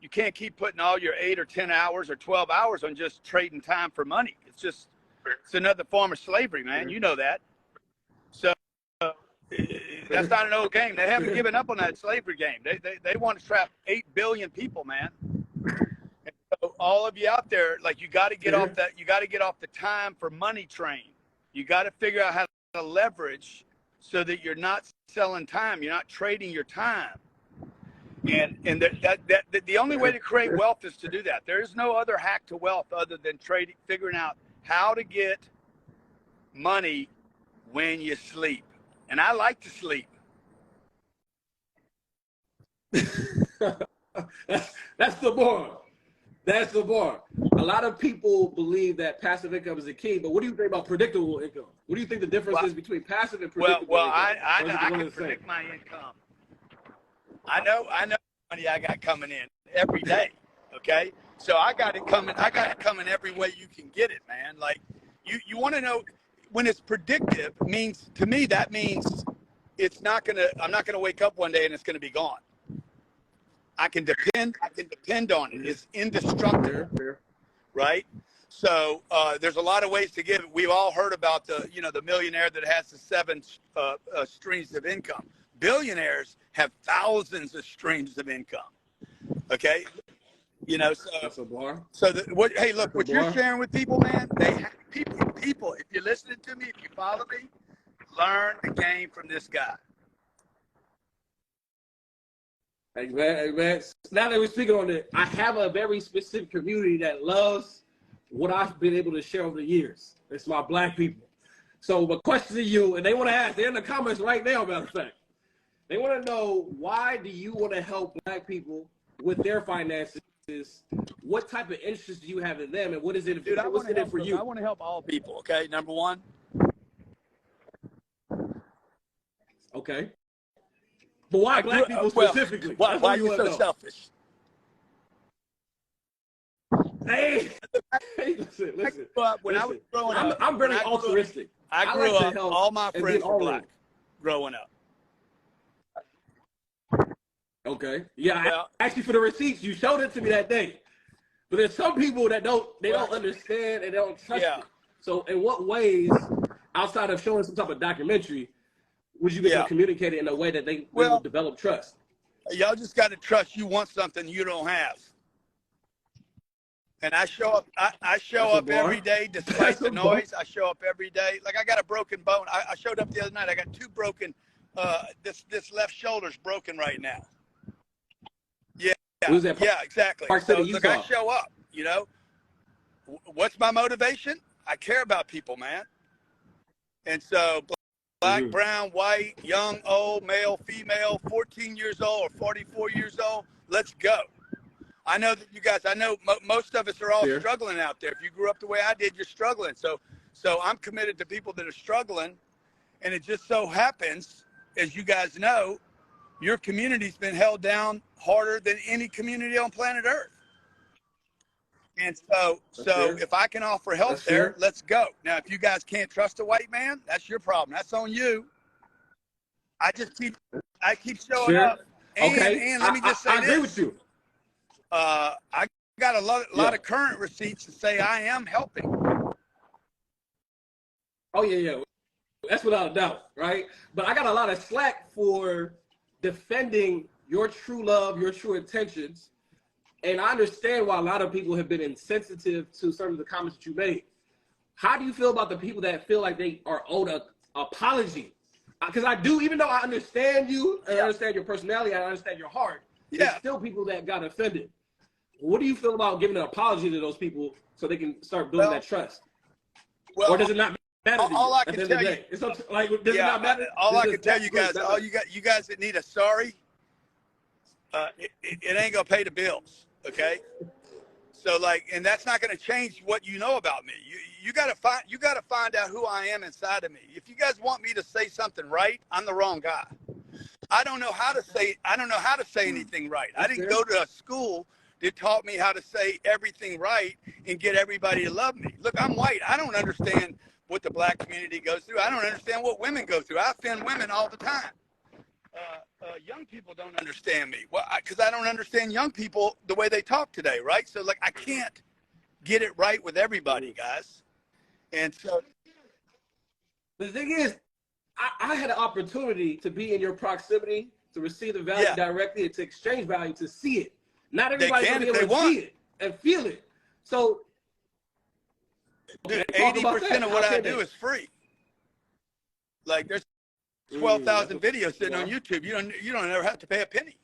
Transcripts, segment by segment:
you can't keep putting all your 8 or 10 hours or 12 hours on just trading time for money. It's another form of slavery, man. You know that. So that's not an old game. They haven't given up on that slavery game. They want to trap 8 billion people, man. And so all of you out there, like, you got to get off that. You got to get off the time for money train. You got to figure out how to leverage so that you're not selling time. You're not trading your time. And the only way to create wealth is to do that. There is no other hack to wealth other than figuring out how to get money when you sleep. And I like to sleep. That's the bar. That's the bar. A lot of people believe that passive income is the key, but what do you think about predictable income? What do you think the difference is between passive and predictable income? I can predict my income. I know money I got coming in every day. Okay, so I got it coming every way you can get it, man. Like, you want to know when it's predictive. Means to me that means I'm not gonna wake up one day and it's gonna be gone. I can depend on it. It's indestructible, right? So there's a lot of ways to give it. We've all heard about the millionaire that has the 7 streams of income. Billionaires have thousands of streams of income. Okay, so that's a bar. So hey, look, what you're sharing with people, man. People. If you're listening to me, if you follow me, learn the game from this guy. Hey man. Now that we're speaking on it, I have a very specific community that loves what I've been able to share over the years. It's my black people. So my question to you, and they want to ask, they're in the comments right now, matter of fact. They want to know, why do you want to help black people with their finances? What type of interest do you have in them, and what is it? Dude, what's in it for you? I want to help all people. Okay, number one. Okay. But why black people specifically? Why are you so selfish? Hey, listen. When I was growing up, I'm very altruistic. I grew up, all my friends were black growing up. Okay. Yeah, actually, for the receipts, you showed it to me that day. But there's some people that don't understand and they don't trust it. So in what ways, outside of showing some type of documentary, would you be able to communicate it in a way that they will develop trust? Y'all just got to trust you want something you don't have. And I show up. I show up every day despite the noise. I show up every day. Like, I got a broken bone. I showed up the other night. I got 2 broken. This left shoulder's broken right now. Yeah, exactly. So look, I show up. What's my motivation? I care about people, man. And so, black, brown, white, young, old, male, female, 14 years old or 44 years old, let's go. I know that you guys, most of us are all struggling out there. If you grew up the way I did, you're struggling. So I'm committed to people that are struggling. And it just so happens, as you guys know, your community's been held down harder than any community on planet Earth. And so if I can offer help there, let's go. Now, if you guys can't trust a white man, that's your problem. That's on you. I keep showing up. And let me just say this. I agree with you. I got a lot of current receipts to say I am helping. Oh, yeah. That's without a doubt, right? But I got a lot of slack for defending your true love, your true intentions. And I understand why a lot of people have been insensitive to some of the comments that you made. How do you feel about the people that feel like they are owed an apology? Because I do, even though I understand you, and I understand your personality, I understand your heart, there's still people that got offended. What do you feel about giving an apology to those people so they can start building that trust? Or does it not matter to you? All I can tell you, does it not matter? All I can tell you guys, you guys that need a sorry, it ain't gonna pay the bills, okay? So and that's not gonna change what you know about me. You gotta find out who I am inside of me. If you guys want me to say something right, I'm the wrong guy. I don't know how to say anything right. I didn't go to a school that taught me how to say everything right and get everybody to love me. Look, I'm white. I don't understand what the black community goes through. I don't understand what women go through. I offend women all the time. young people don't understand me. Well, because I don't understand young people the way they talk today, right? So like I can't get it right with everybody, guys. And so the thing is, I had an opportunity to be in your proximity, to receive the value directly, and to exchange value, to see it. Not everybody's going to be able to see it and feel it. So, dude, 80% of what I do is free. Like there's 12,000 videos sitting on YouTube. You don't ever have to pay a penny.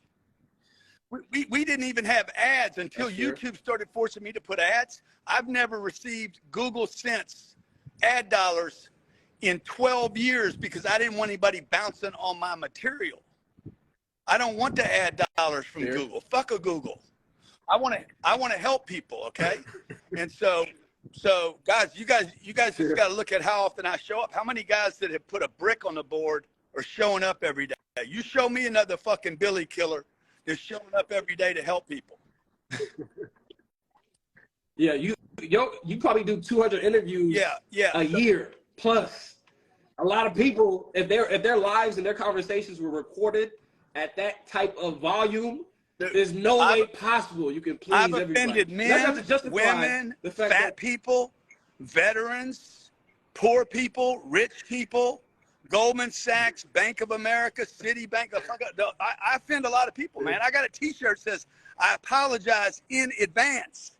We didn't even have ads until YouTube started forcing me to put ads. I've never received Google Cents ad dollars in 12 years because I didn't want anybody bouncing on my material. I don't want the ad dollars from Google. Fuck a Google. I want to help people, okay? And so guys, you guys just got to look at how often I show up. How many guys that have put a brick on the board are showing up every day? You show me another fucking Billy killer that's showing up every day to help people. Yeah, you probably do 200 interviews a year plus. A lot of people, if their lives and their conversations were recorded at that type of volume, there's no way possible you can please everybody. I've offended men, women, fat people, veterans, poor people, rich people, Goldman Sachs, Bank of America, Citibank. I offend a lot of people, man. I got a T-shirt that says, "I apologize in advance."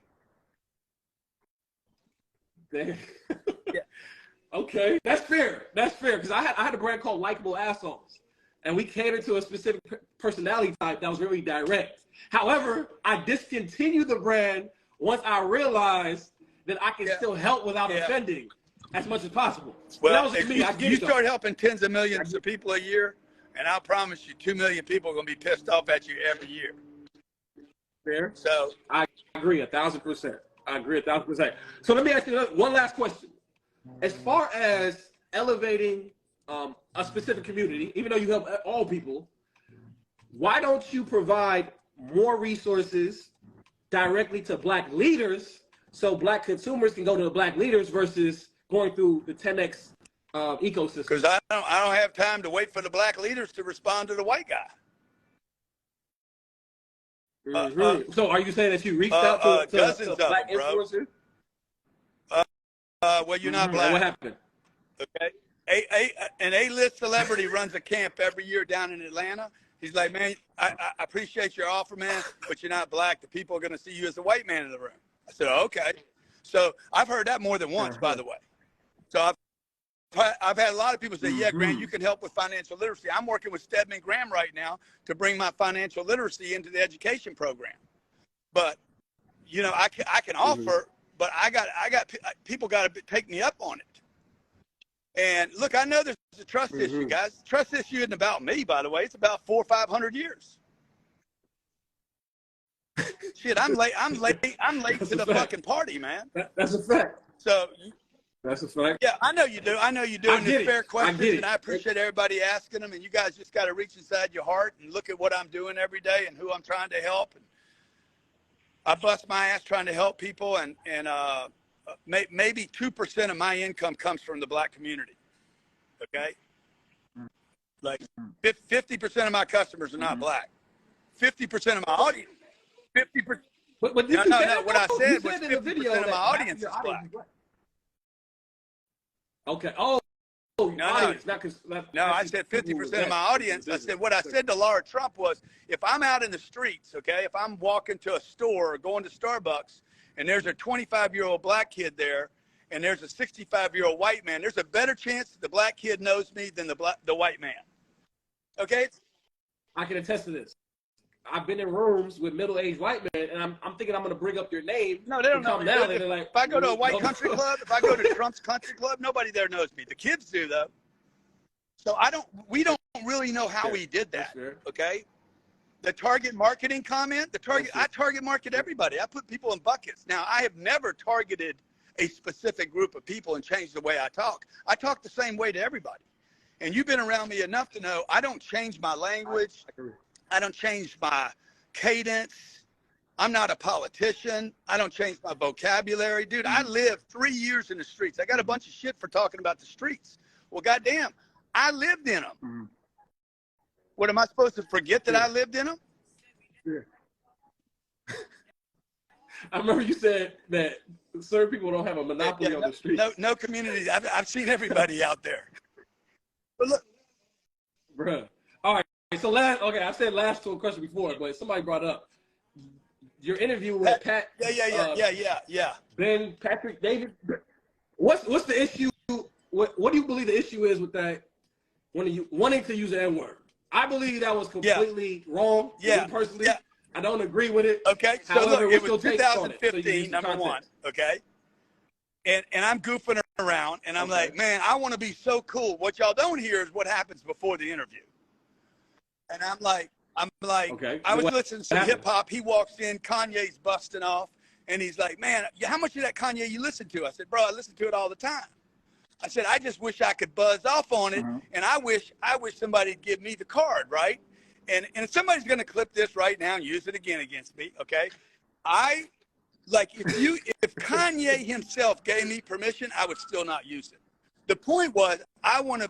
Okay, that's fair. That's fair because I had a brand called Likeable Assholes, and we catered to a specific personality type that was really direct. However, I discontinued the brand once I realized that I can still help without offending as much as possible. Well, that was just me. You start helping tens of millions of people a year, and I promise you 2 million people are going to be pissed off at you every year. Fair. So I agree 1,000%. I agree 1,000%. So let me ask you one last question. As far as elevating a specific community, even though you help all people, why don't you provide more resources directly to Black leaders so Black consumers can go to the Black leaders versus going through the 10X ecosystem? Because I don't have time to wait for the Black leaders to respond to the white guy. So are you saying that you reached out to dozens of Black them, influencers? Well, you're not Black. What happened? Okay. An A-list celebrity runs a camp every year down in Atlanta. He's like, man, I appreciate your offer, man, but you're not Black. The people are going to see you as a white man in the room. I said, okay. So I've heard that more than once, by the way. So I've had a lot of people say, yeah, Grant, you can help with financial literacy. I'm working with Stedman Graham right now to bring my financial literacy into the education program. But, you know, I can offer, but I got people got to take me up on it. And look, I know there's a trust issue, guys. Trust issue isn't about me, by the way. It's about 400 or 500 years. Shit, I'm late to the fucking party, man. That's a fact. So that's a fact. Yeah, I know you do. I know you do. And it's fair questions, and I appreciate everybody asking them. And you guys just got to reach inside your heart and look at what I'm doing every day and who I'm trying to help. And I bust my ass trying to help people, and maybe 2% of my income comes from the Black community. Okay, like 50% of my customers are not Black. 50% of my audience. 50%. No. What I said was 50% of my audience is Black. Okay. Oh. No, I said 50% of my audience. I said what I said to Laura Trump was, if I'm out in the streets, okay, if I'm walking to a store or going to Starbucks, and there's a 25-year-old Black kid there, and there's a 65-year-old white man, there's a better chance that the Black kid knows me than the white man. Okay? I can attest to this. I've been in rooms with middle-aged white men, and I'm thinking I'm going to bring up your name. No, they don't know. If I go to a white country club, if I go to Trump's country club, nobody there knows me. The kids do, though. So we don't really know how we did that. Okay? The target marketing comment, I target market everybody. I put people in buckets. Now, I have never targeted a specific group of people and changed the way I talk. I talk the same way to everybody. And you've been around me enough to know I don't change my language. I don't change my cadence. I'm not a politician. I don't change my vocabulary. Dude, I lived 3 years in the streets. I got a bunch of shit for talking about the streets. Well, goddamn, I lived in them. What, am I supposed to forget that I lived in them? Yeah. I remember you said that certain people don't have a monopoly on the street. No community. I've seen everybody out there. But look, bruh. All right. So I said last to a question before, but somebody brought up your interview with Pat. Yeah. Ben Patrick David. What's the issue? What do you believe the issue is with that? Wanting to use the N-word? I believe that was completely wrong. Yeah. Me personally, I don't agree with it. Okay. So however, look, it was 2015, so number one. Okay. And I'm goofing around, and I'm like, man, I want to be so cool. What y'all don't hear is what happens before the interview. And I'm like, okay. I was listening to some hip hop. He walks in, Kanye's busting off, and he's like, man, how much of that Kanye you listen to? I said, bro, I listen to it all the time. I said, I just wish I could buzz off on it, and I wish somebody'd give me the card, right? And if somebody's going to clip this right now and use it again against me, okay? If Kanye himself gave me permission, I would still not use it. The point was, I would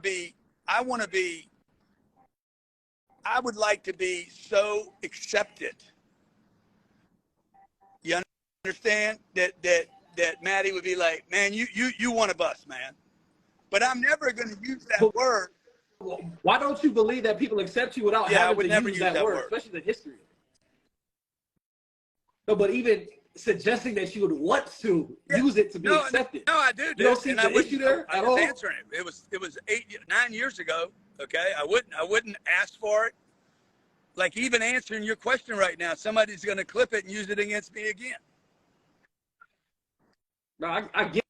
like to be so accepted. You understand that Maddie would be like, man, you one of us, man. But I'm never going to use that word. Why don't you believe that people accept you without having to use that word, especially the history? No, but even suggesting that you would want to use it to be accepted. No, I do. You don't see the issue there at all? I was answering it. It was 9 years ago. Okay, I wouldn't ask for it. Like even answering your question right now, somebody's going to clip it and use it against me again. No, I get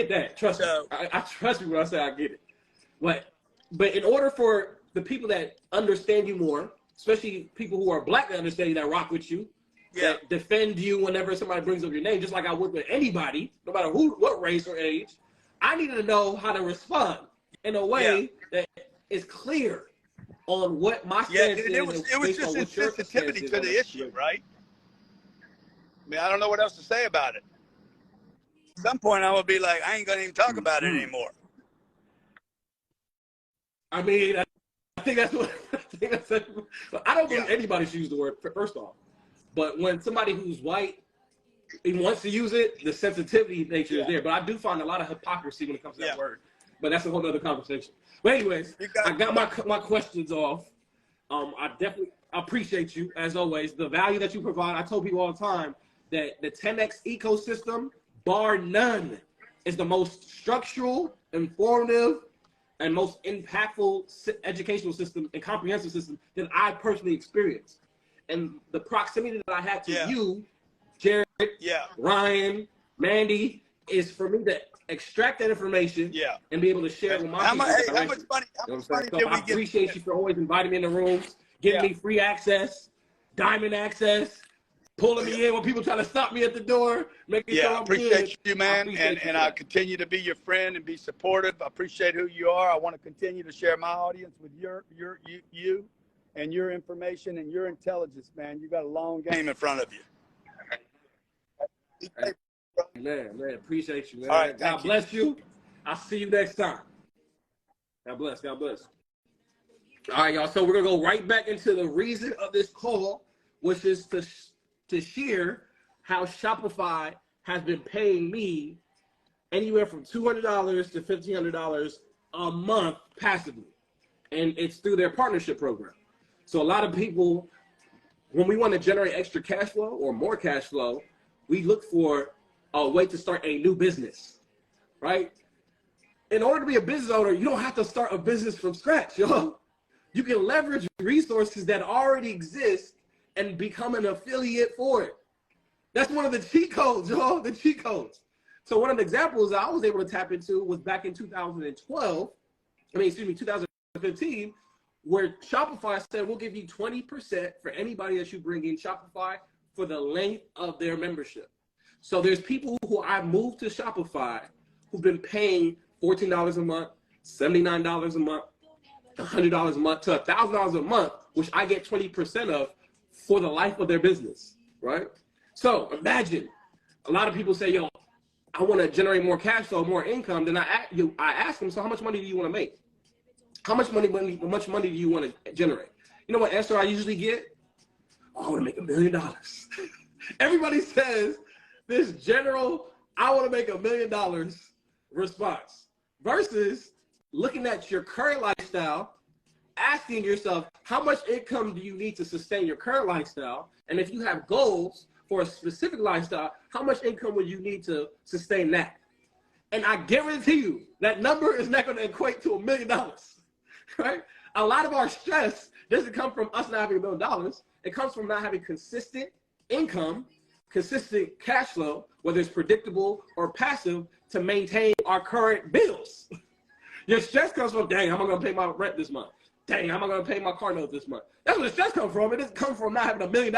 that. Trust me. I trust you when I say I get it. But in order for the people that understand you more, especially people who are black that understand you, that rock with you, that defend you whenever somebody brings up your name, just like I would with anybody, no matter what race or age, I needed to know how to respond in a way that is clear on what my stance is. It was just insensitivity to the issue, right? I mean, I don't know what else to say about it. At some point, I would be like, I ain't gonna even talk about it anymore. I mean, I think that's what I don't believe anybody should use the word, first off. But when somebody who's white, he wants to use it, the sensitivity nature is there. But I do find a lot of hypocrisy when it comes to that word. But that's a whole other conversation. But anyways, I got my questions off. I definitely appreciate you, as always, the value that you provide. I told people all the time that the 10X ecosystem, bar none, is the most structural, informative, and most impactful educational system and comprehensive system that I personally experienced. And the proximity that I had to you, Jared, Ryan, Mandy, is for me to extract that information and be able to share it with my people. How much money so I appreciate you for always inviting me in the rooms, giving me free access, diamond access, pulling me in when people try to stop me at the door, making sure I'm appreciate you, man. And I'll continue to be your friend and be supportive. I appreciate who you are. I want to continue to share my audience with you and your information and your intelligence, man. You got a long game in front of you. Man, appreciate you, man. All right, God bless you. I'll see you next time. God bless. God bless. All right, y'all. So we're gonna go right back into the reason of this call, which is to share how Shopify has been paying me anywhere from $200 to $1,500 a month passively, and it's through their partnership program. So a lot of people, when we want to generate extra cash flow or more cash flow, we look for a way to start a new business, right? In order to be a business owner, you don't have to start a business from scratch, yo. You can leverage resources that already exist and become an affiliate for it. That's one of the cheat codes, yo, the cheat codes. So one of the examples I was able to tap into was back in 2015, where Shopify said, we'll give you 20% for anybody that you bring in Shopify for the length of their membership. So there's people who I moved to Shopify who've been paying $14 a month, $79 a month, $100 a month to $1,000 a month, which I get 20% of for the life of their business, right? So imagine a lot of people say, yo, I want to generate more cash flow, more income. Then I ask them, so how much money do you want to make? How much money do you want to generate? You know what answer I usually get? Oh, I want to make $1 million. Everybody says this general, I want to make $1 million response versus looking at your current lifestyle, asking yourself, how much income do you need to sustain your current lifestyle? And if you have goals for a specific lifestyle, how much income would you need to sustain that? And I guarantee you that number is not going to equate to $1 million, right? A lot of our stress doesn't come from us not having $1 million. It comes from not having consistent income, consistent cash flow, whether it's predictable or passive, to maintain our current bills. Your stress comes from, dang, how am I going to pay my rent this month? Dang, how am I going to pay my car note this month? That's where the stress comes from. It doesn't come from not having $1 million,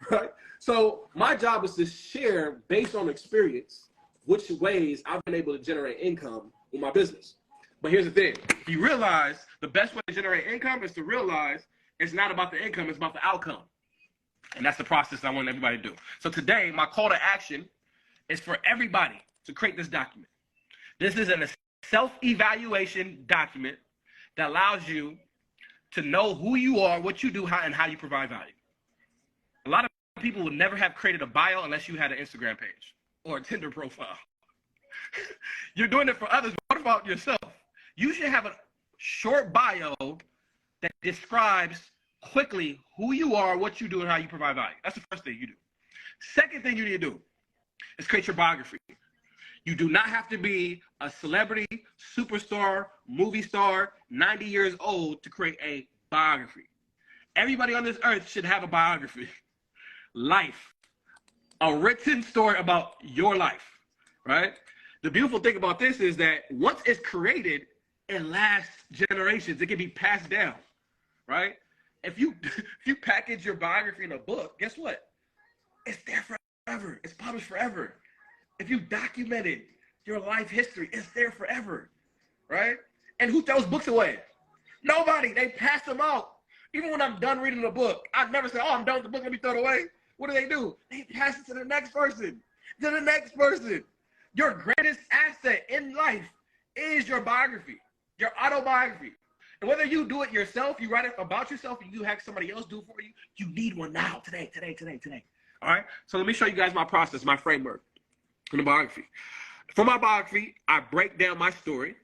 right? So my job is to share, based on experience, which ways I've been able to generate income with my business. But here's the thing. You realize the best way to generate income is to realize it's not about the income, it's about the outcome. And that's the process I want everybody to do. So today, my call to action is for everybody to create this document. This is a self-evaluation document that allows you to know who you are, what you do, how, and how you provide value. A lot of people would never have created a bio unless you had an Instagram page or a Tinder profile. You're doing it for others. What about yourself? You should have a short bio that describes quickly who you are, what you do, and how you provide value. That's the first thing you do. Second thing you need to do is create your biography. You do not have to be a celebrity, superstar, movie star, 90 years old to create a biography. Everybody on this earth should have a biography. Life. A written story about your life, right? The beautiful thing about this is that once it's created, it lasts generations. It can be passed down, right? If you package your biography in a book, guess what? It's there forever. It's published forever. If you documented your life history, it's there forever, right? And who throws books away? Nobody. They pass them out. Even when I'm done reading the book, I never say, oh, I'm done with the book, let me throw it away. What do? They pass it to the next person, to the next person. Your greatest asset in life is your biography, your autobiography. And whether you do it yourself, you write it about yourself, and you have somebody else do it for you, you need one now, today. All right? So let me show you guys my process, my framework in the biography. For my biography, I break down my story.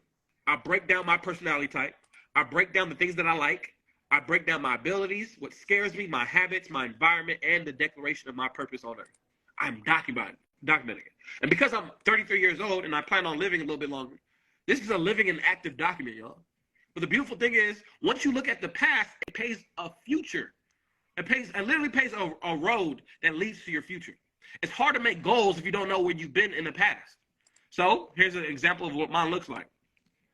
I break down my personality type. I break down the things that I like. I break down my abilities, what scares me, my habits, my environment, and the declaration of my purpose on earth. I'm documenting it. And because I'm 33 years old and I plan on living a little bit longer, this is a living and active document, y'all. But the beautiful thing is, once you look at the past, it pays a future. It literally pays a road that leads to your future. It's hard to make goals if you don't know where you've been in the past. So here's an example of what mine looks like.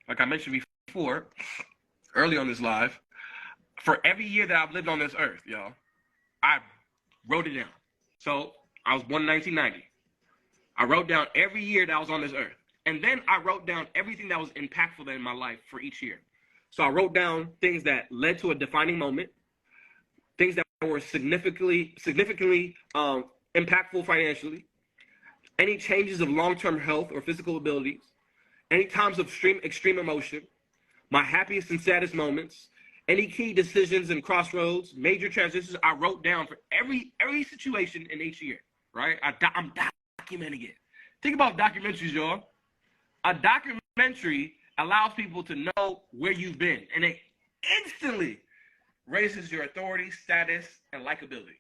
Like I mentioned before, early on this live, for every year that I've lived on this earth, y'all, I wrote it down. So I was born in 1990. I wrote down every year that I was on this earth. And then I wrote down everything that was impactful in my life for each year. So I wrote down things that led to a defining moment, things that were significantly impactful financially, any changes of long-term health or physical abilities, any times of extreme emotion, my happiest and saddest moments, any key decisions and crossroads, major transitions. I wrote down for every situation in each year, right? I'm documenting it. Think about documentaries, y'all. A documentary allows people to know where you've been, and it instantly raises your authority, status, and likability.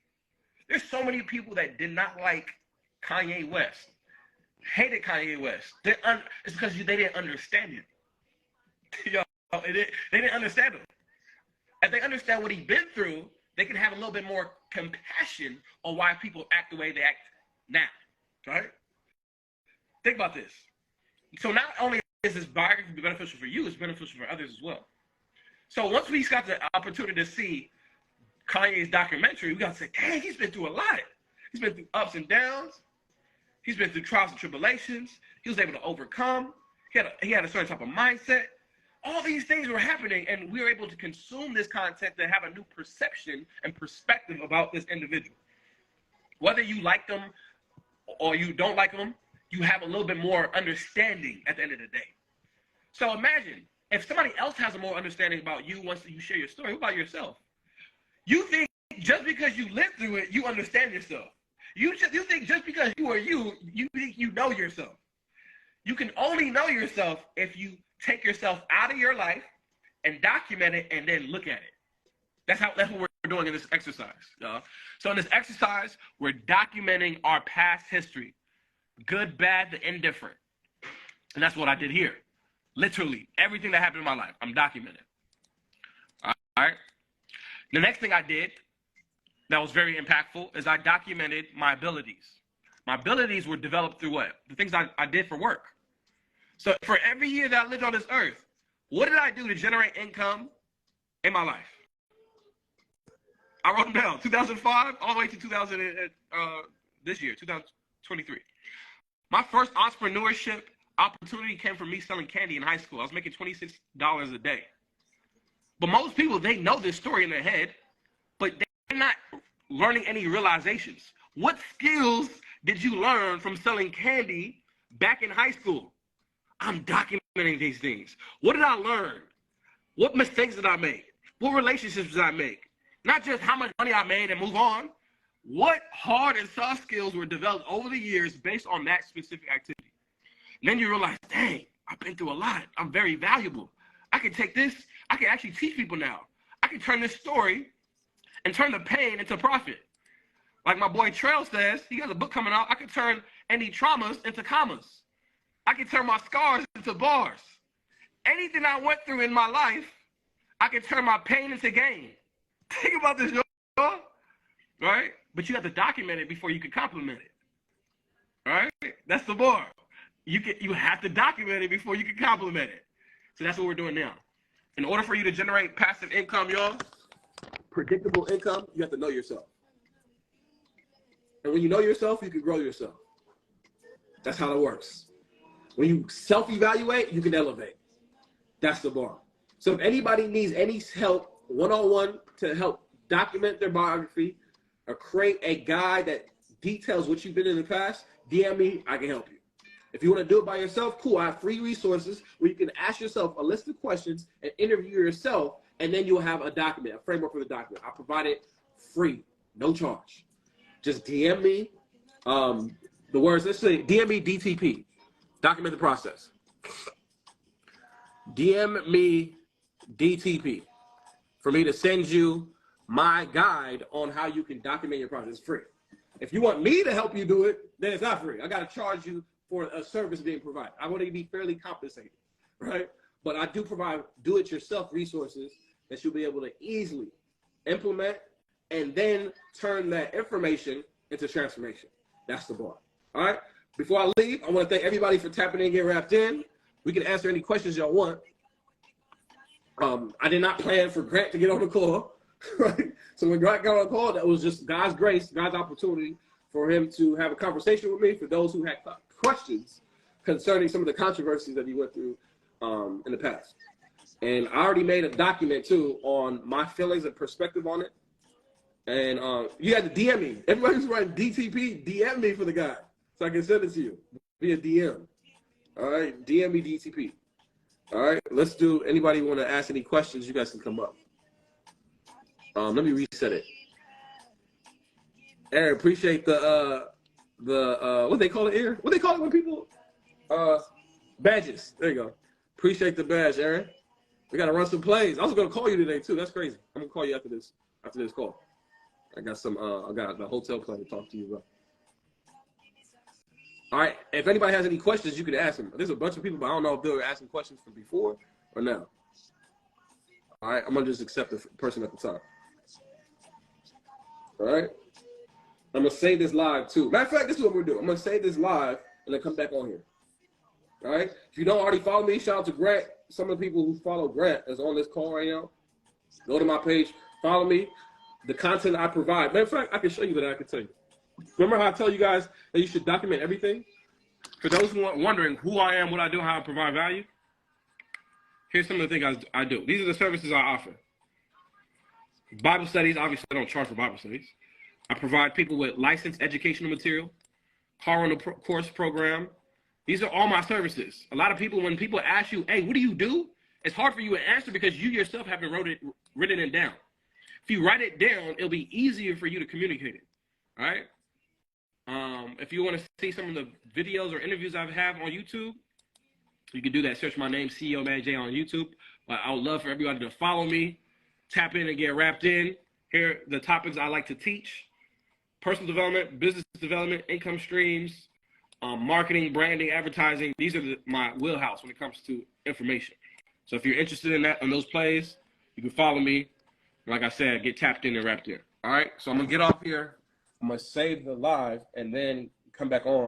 There's so many people that did not like Kanye West, hated Kanye West. It's because they didn't understand him. Y'all, they didn't understand him. If they understand what he's been through, they can have a little bit more compassion on why people act the way they act now, right? Think about this. So not only is this biography beneficial for you, it's beneficial for others as well. So once we got the opportunity to see Kanye's documentary, we got to say, dang, he's been through a lot. He's been through ups and downs. He's been through trials and tribulations. He was able to overcome. He had a certain type of mindset. All these things were happening, and we were able to consume this content to have a new perception and perspective about this individual. Whether you like them or you don't like them, you have a little bit more understanding at the end of the day. So imagine if somebody else has a more understanding about you once you share your story. What about yourself? You think just because you lived through it, you understand yourself. You think just because you are you think you know yourself. You can only know yourself if you take yourself out of your life and document it and then look at it. That's what we're doing in this exercise, y'all. So in this exercise, we're documenting our past history, good, bad, the indifferent. And that's what I did here. Literally, everything that happened in my life, I'm documenting. All right. The next thing I did that was very impactful is I documented my abilities. My abilities were developed through what? The things I did for work. So for every year that I lived on this earth, what did I do to generate income in my life? I wrote them down, 2005 all the way to this year, 2023. My first entrepreneurship opportunity came from me selling candy in high school. I was making $26 a day. But most people, they know this story in their head, but they're not learning any realizations. What skills did you learn from selling candy back in high school? I'm documenting these things. What did I learn? What mistakes did I make? What relationships did I make? Not just how much money I made and move on. What hard and soft skills were developed over the years based on that specific activity? And then you realize, dang, I've been through a lot. I'm very valuable. I can take this. I can actually teach people now. I can turn this story and turn the pain into profit. Like my boy Trail says, he has a book coming out. I can turn any traumas into commas. I can turn my scars into bars. Anything I went through in my life, I can turn my pain into gain. Think about this, y'all. Right? But you have to document it before you can compliment it. All right? That's the bar. You have to document it before you can compliment it. So that's what we're doing now. In order for you to generate passive income, y'all, predictable income, you have to know yourself. And when you know yourself, you can grow yourself. That's how it works. When you self-evaluate, you can elevate. That's the bar. So if anybody needs any help, one-on-one, to help document their biography or create a guide that details what you've been in the past, DM me, I can help you. If you want to do it by yourself, cool. I have free resources where you can ask yourself a list of questions and interview yourself, and then you'll have a document, a framework for the document. I provide it free, no charge. Just DM me the words. Let's say DM me DTP, document the process. DM me DTP for me to send you my guide on how you can document your process. It's free. If you want me to help you do it, then it's not free. I got to charge you for a service being provided. I want to be fairly compensated, right? But I do provide do-it-yourself resources that you'll be able to easily implement and then turn that information into transformation. That's the bar. All right? Before I leave, I want to thank everybody for tapping in and getting wrapped in. We can answer any questions y'all want. I did not plan for Grant to get on the call, right? So when Grant got on the call, that was just God's grace, God's opportunity for him to have a conversation with me. For those who had questions concerning some of the controversies that he went through in the past. And I already made a document too on my feelings and perspective on it. And you had to DM me. Everybody who's writing DTP, DM me for the guide so I can send it to you via DM. All right, DM me DTP. All right, let's do. Anybody want to ask any questions? You guys can come up. Let me reset it. Aaron, appreciate the what they call it here? What they call it when people badges? There you go. Appreciate the badge, Aaron. We gotta run some plays. I was gonna call you today too. That's crazy. I'm gonna call you after this call. I got some I got the hotel play to talk to you about. All right. If anybody has any questions, you can ask them. There's a bunch of people, but I don't know if they were asking questions from before or now. All right, I'm gonna just accept the person at the top. All right. I'm gonna save this live too. Matter of fact, this is what we're doing. I'm gonna save this live and then come back on here. All right. If you don't already follow me, shout out to Grant. Some of the people who follow Grant is on this call right now. Go to my page, follow me. The content I provide. Matter of fact, I can show you that. I can tell you. Remember how I tell you guys that you should document everything? For those who are wondering who I am, what I do, how I provide value, here's some of the things I do. These are the services I offer. Bible studies, obviously I don't charge for Bible studies. I provide people with licensed educational material, car on the course program. These are all my services. A lot of people, when people ask you, hey, what do you do? It's hard for you to answer because you yourself haven't written it down. if you write it down, it'll be easier for you to communicate it. All right. If you want to see some of the videos or interviews I have on YouTube, you can do that. Search my name, CEO Man J, on YouTube. But I would love for everybody to follow me, tap in and get wrapped in. Here are the topics I like to teach: personal development, business development, income streams, marketing, branding, advertising. These are my wheelhouse when it comes to information. So if you're interested in that, on those plays, you can follow me. Like I said, get tapped in and wrapped in. All right. So I'm going to get off here. I'm going to save the live and then come back on.